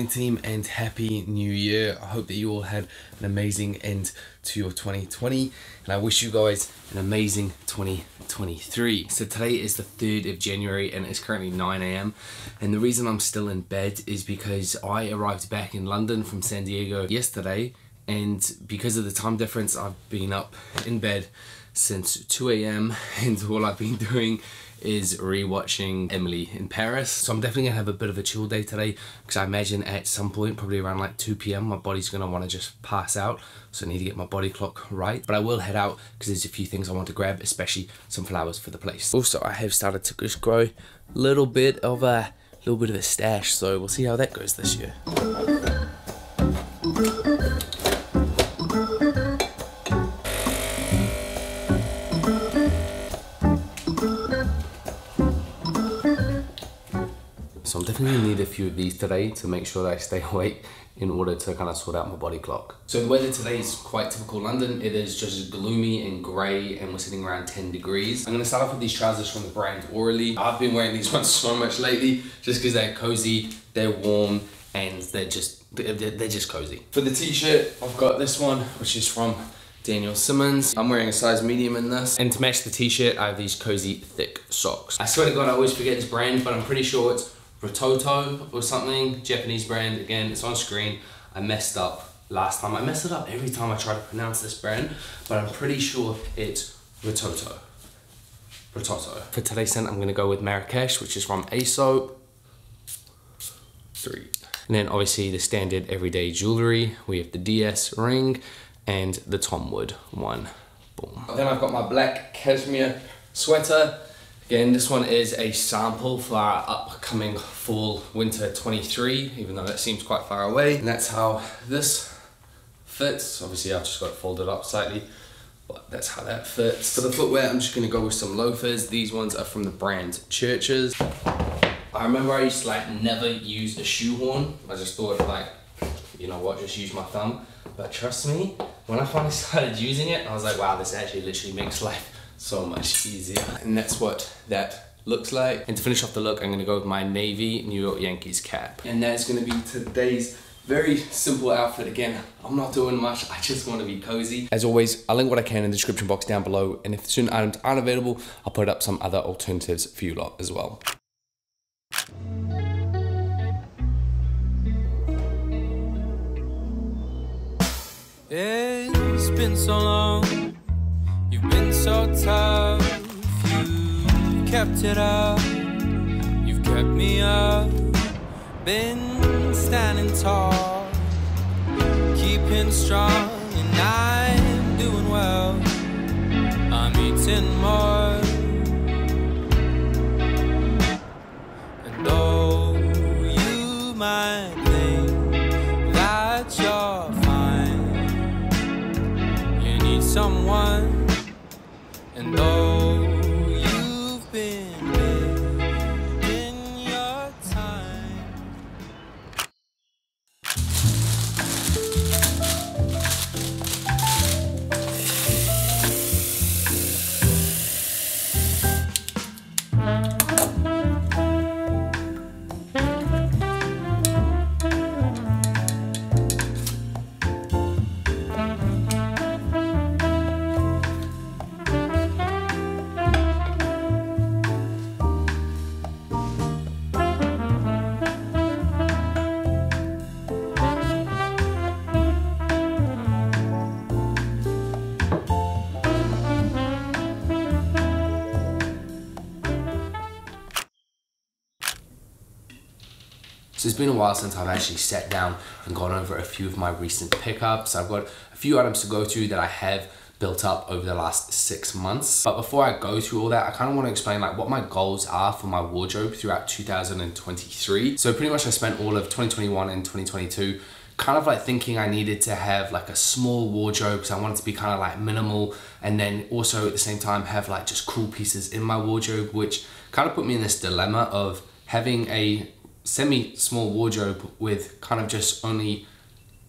morning team and happy new year. I hope that you all had an amazing end to your 2020 and I wish you guys an amazing 2023. So today is the 3rd of January and it's currently 9 AM and the reason I'm still in bed is because I arrived back in London from San Diego yesterday, and because of the time difference I've been up in bed since 2 AM and all I've been doing is rewatching Emily in Paris. So I'm definitely gonna have a bit of a chill day today because I imagine at some point, probably around like 2 PM, my body's gonna wanna just pass out. So I need to get my body clock right. But I will head out because there's a few things I want to grab, especially some flowers for the place. Also, I have started to just grow a little bit of a stash, so we'll see how that goes this year. So I'm definitely gonna need a few of these today to make sure that I stay awake in order to kind of sort out my body clock. So the weather today is quite typical London. It is just gloomy and grey and we're sitting around 10 degrees. I'm gonna start off with these trousers from the brand Orally. I've been wearing these ones so much lately just because they're cozy, they're warm, and they're just cozy. For the t-shirt, I've got this one, which is from Daniel Simmons. I'm wearing a size medium in this. And to match the t-shirt, I have these cozy, thick socks. I swear to God, I always forget this brand, but I'm pretty sure it's ROTOTO or something, Japanese brand. Again, it's on screen. I messed up last time. I mess it up every time I try to pronounce this brand, but I'm pretty sure it's ROTOTO. For today's scent, I'm gonna go with Marrakesh, which is from AESOP. 3. And then obviously the standard everyday jewelry. We have the DS ring and the Tom Wood one. Boom. Then I've got my black cashmere sweater. Again, this one is a sample for our upcoming fall winter 23, even though that seems quite far away. And that's how this fits. Obviously I've just got it folded up slightly, but that's how that fits. For the footwear, I'm just gonna go with some loafers. These ones are from the brand Churches. I remember I used to like never use a shoehorn. I just thought like, you know what, just use my thumb. But trust me, when I finally started using it, I was like, wow, this actually literally makes life so much easier. And that's what that looks like. And to finish off the look, I'm gonna go with my navy New York Yankees cap. And that's gonna be today's very simple outfit. Again, I'm not doing much, I just wanna be cozy. As always, I'll link what I can in the description box down below. And if certain items aren't available, I'll put up some other alternatives for you lot as well. It's been so long, you've been so tough, you've kept it up, you've kept me up, been standing tall, keeping strong, and I'm doing well, I'm eating more, and though you might think that you're someone, and though you've been in your time. So it's been a while since I've actually sat down and gone over a few of my recent pickups. I've got a few items to go through that I have built up over the last 6 months. But before I go through all that, I kind of want to explain like what my goals are for my wardrobe throughout 2023. So pretty much I spent all of 2021 and 2022 kind of like thinking I needed to have like a small wardrobe because I wanted to be kind of like minimal, and then also at the same time have like just cool pieces in my wardrobe, which kind of put me in this dilemma of having a semi-small wardrobe with kind of just only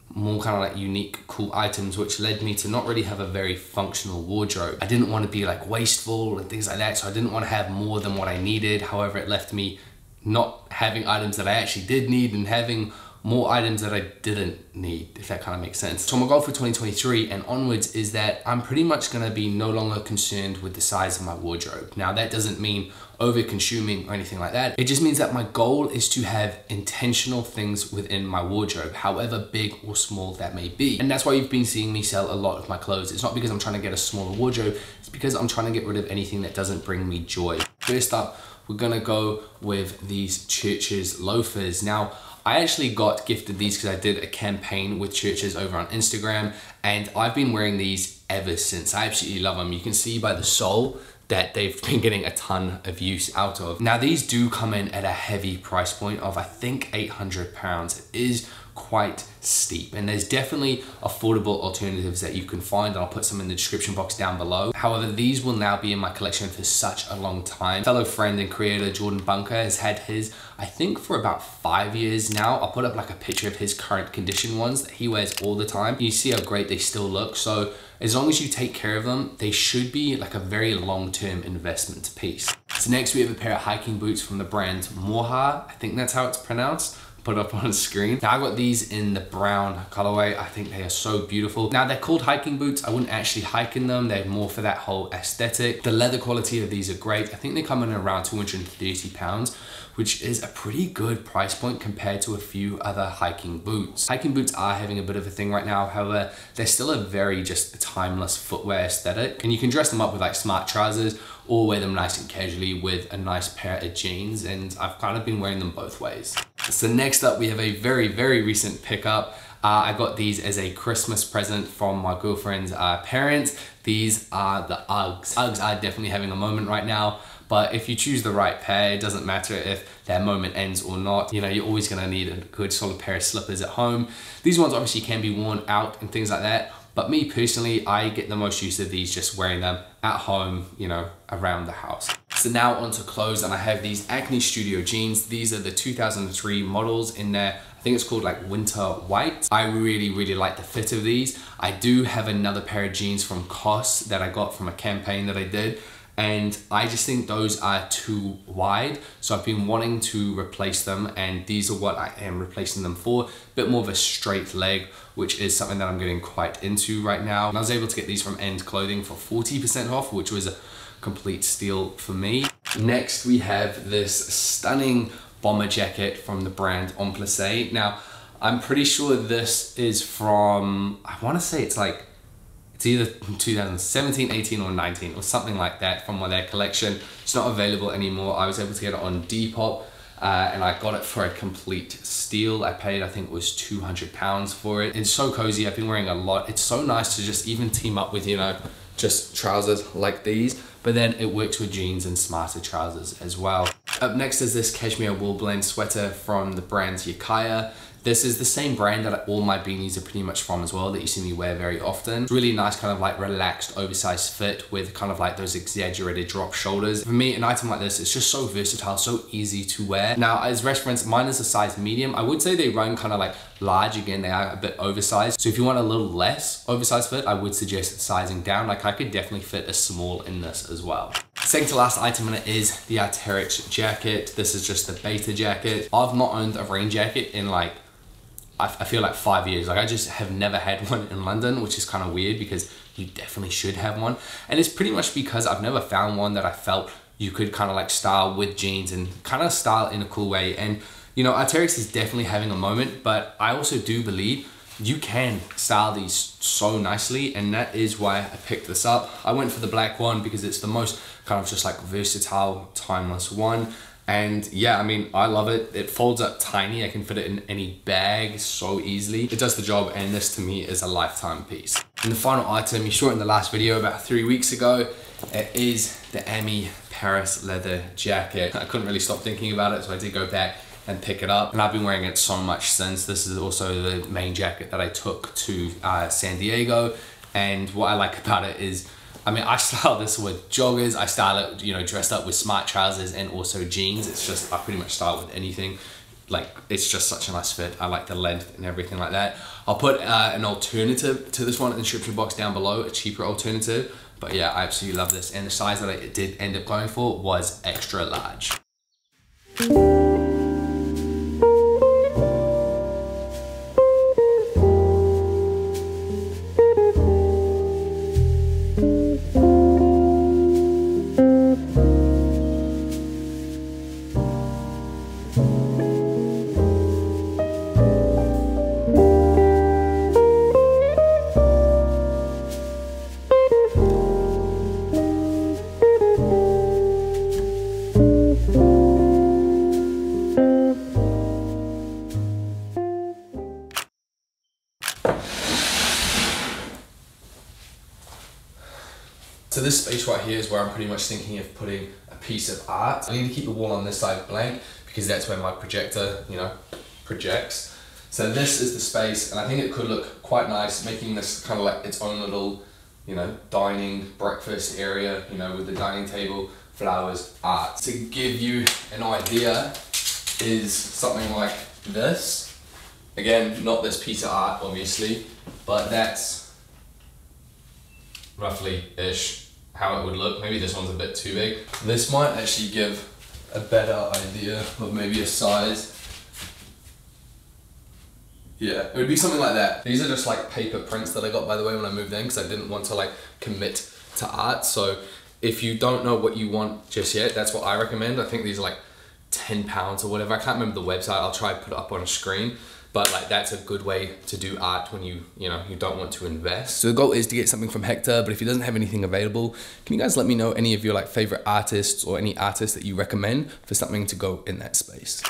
more kind of like unique, cool items, which led me to not really have a very functional wardrobe. I didn't want to be like wasteful and things like that, so I didn't want to have more than what I needed. However, it left me not having items that I actually did need and having more items that I didn't need, if that kind of makes sense. So my goal for 2023 and onwards is that I'm pretty much gonna be no longer concerned with the size of my wardrobe. Now that doesn't mean over consuming or anything like that. It just means that my goal is to have intentional things within my wardrobe, however big or small that may be. And that's why you've been seeing me sell a lot of my clothes. It's not because I'm trying to get a smaller wardrobe, it's because I'm trying to get rid of anything that doesn't bring me joy. First up, we're gonna go with these Churches loafers. Now, I actually got gifted these because I did a campaign with Churches over on Instagram, and I've been wearing these ever since. I absolutely love them. You can see by the sole that they've been getting a ton of use out of. Now these do come in at a heavy price point of I think £800. It is quite steep, and there's definitely affordable alternatives that you can find, and I'll put some in the description box down below. However, these will now be in my collection for such a long time. Fellow friend and creator Jordan Bunker has had his, I think, for about 5 years now. I'll put up like a picture of his current condition ones that he wears all the time. You see how great they still look. So as long as you take care of them, they should be like a very long-term investment piece. So next we have a pair of hiking boots from the brand MORJAS. I think that's how it's pronounced. Put up on the screen. Now I got these in the brown colorway. I think they are so beautiful. Now they're called hiking boots. I wouldn't actually hike in them. They're more for that whole aesthetic. The leather quality of these are great. I think they come in around £230, which is a pretty good price point compared to a few other hiking boots. Hiking boots are having a bit of a thing right now. However, they're still a very just timeless footwear aesthetic, and you can dress them up with like smart trousers or wear them nice and casually with a nice pair of jeans, and I've kind of been wearing them both ways. So next up, we have a very, very recent pickup. I got these as a Christmas present from my girlfriend's parents. These are the Uggs. Uggs are definitely having a moment right now, but if you choose the right pair, it doesn't matter if that moment ends or not. You know, you're always gonna need a good solid pair of slippers at home. These ones obviously can be worn out and things like that, but me personally, I get the most use of these just wearing them at home, you know, around the house. So now onto clothes, and I have these ACNE Studio jeans. These are the 2003 models in there. I think it's called like winter white. I really, really like the fit of these. I do have another pair of jeans from COS that I got from a campaign that I did, and I just think those are too wide. So I've been wanting to replace them, and these are what I am replacing them for. A bit more of a straight leg, which is something that I'm getting quite into right now. And I was able to get these from End Clothing for 40% off, which was a complete steal for me. Next, we have this stunning bomber jacket from the brand PLISSE. Now, I'm pretty sure this is from, I wanna say it's either 2017, 18 or 19 or something like that from their collection. It's not available anymore. I was able to get it on Depop and I got it for a complete steal. I paid, I think it was £200 for it. It's so cozy, I've been wearing a lot. It's so nice to just even team up with, you know, just trousers like these, but then it works with jeans and smarter trousers as well. Up next is this cashmere wool blend sweater from the brand Yakaya. This is the same brand that all my beanies are pretty much from as well, that you see me wear very often. It's really nice kind of like relaxed oversized fit with kind of like those exaggerated drop shoulders. For me, an item like this, it's just so versatile, so easy to wear. Now as reference, mine is a size medium. I would say they run kind of like large. Again, they are a bit oversized. So if you want a little less oversized fit, I would suggest sizing down. Like I could definitely fit a small in this as well. Second to last item in it is the Arc'teryx jacket. This is just the beta jacket. I've not owned a rain jacket in like, I feel like 5 years. Like I just have never had one in London, which is kind of weird because you definitely should have one. And it's pretty much because I've never found one that I felt you could kind of like style with jeans and kind of style in a cool way. And you know, Arc'teryx is definitely having a moment, but I also do believe you can style these so nicely, and that is why I picked this up. I went for the black one because it's the most kind of just like versatile, timeless one. And yeah, I mean, I love it. It folds up tiny. I can fit it in any bag so easily. It does the job, and this to me is a lifetime piece. And the final item, you saw it in the last video about 3 weeks ago, it is the AMI Paris leather jacket. I couldn't really stop thinking about it, so I did go back and pick it up, and I've been wearing it so much since. This is also the main jacket that I took to San Diego, and what I like about it is, I mean, I style this with joggers, I style it, you know, dressed up with smart trousers and also jeans. It's just, I pretty much style it with anything. Like, it's just such a nice fit. I like the length and everything like that. I'll put an alternative to this one in the description box down below, a cheaper alternative. But yeah, I absolutely love this. And the size that I did end up going for was extra large. So this space right here is where I'm pretty much thinking of putting a piece of art. I need to keep the wall on this side blank because that's where my projector, you know, projects. So this is the space, and I think it could look quite nice, making this kind of like its own little, you know, dining, breakfast area, you know, with the dining table, flowers, art. To give you an idea is something like this. Again, not this piece of art, obviously, but that's roughly-ish how it would look. Maybe this one's a bit too big. This might actually give a better idea of maybe a size. Yeah, it would be something like that. These are just like paper prints that I got, by the way, when I moved in, because I didn't want to like commit to art. So if you don't know what you want just yet, that's what I recommend. I think these are like £10 or whatever. I can't remember the website. I'll try to put it up on a screen. But like that's a good way to do art when you don't want to invest. So the goal is to get something from Hector, but if he doesn't have anything available, can you guys let me know any of your like favorite artists or any artists that you recommend for something to go in that space?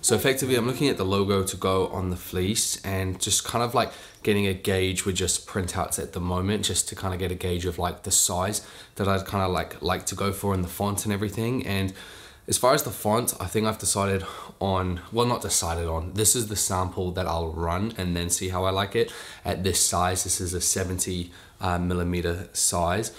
So effectively, I'm looking at the logo to go on the fleece and just kind of like getting a gauge with just printouts at the moment, just to kind of get a gauge of like the size that I'd kind of like to go for in the font and everything. And as far as the font, I think I've decided on, well, not decided on, this is the sample that I'll run and then see how I like it at this size. This is a 70 millimeter size.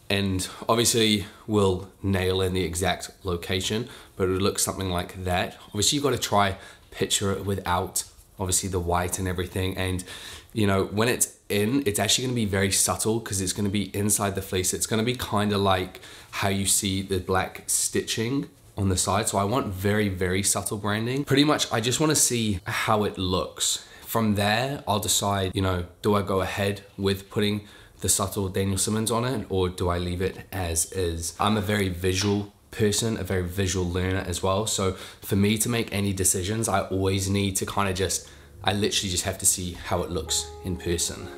And obviously we'll nail in the exact location, but it would look something like that. Obviously you've got to try picture it without obviously the white and everything. And you know, when it's in, it's actually going to be very subtle because it's going to be inside the fleece. It's going to be kind of like how you see the black stitching on the side. So I want very, very subtle branding. Pretty much, I just want to see how it looks. From there, I'll decide, you know, do I go ahead with putting the subtle Daniel Simmons on it, or do I leave it as is? I'm a very visual person, a very visual learner as well. So for me to make any decisions, I always need to kind of I literally just have to see how it looks in person.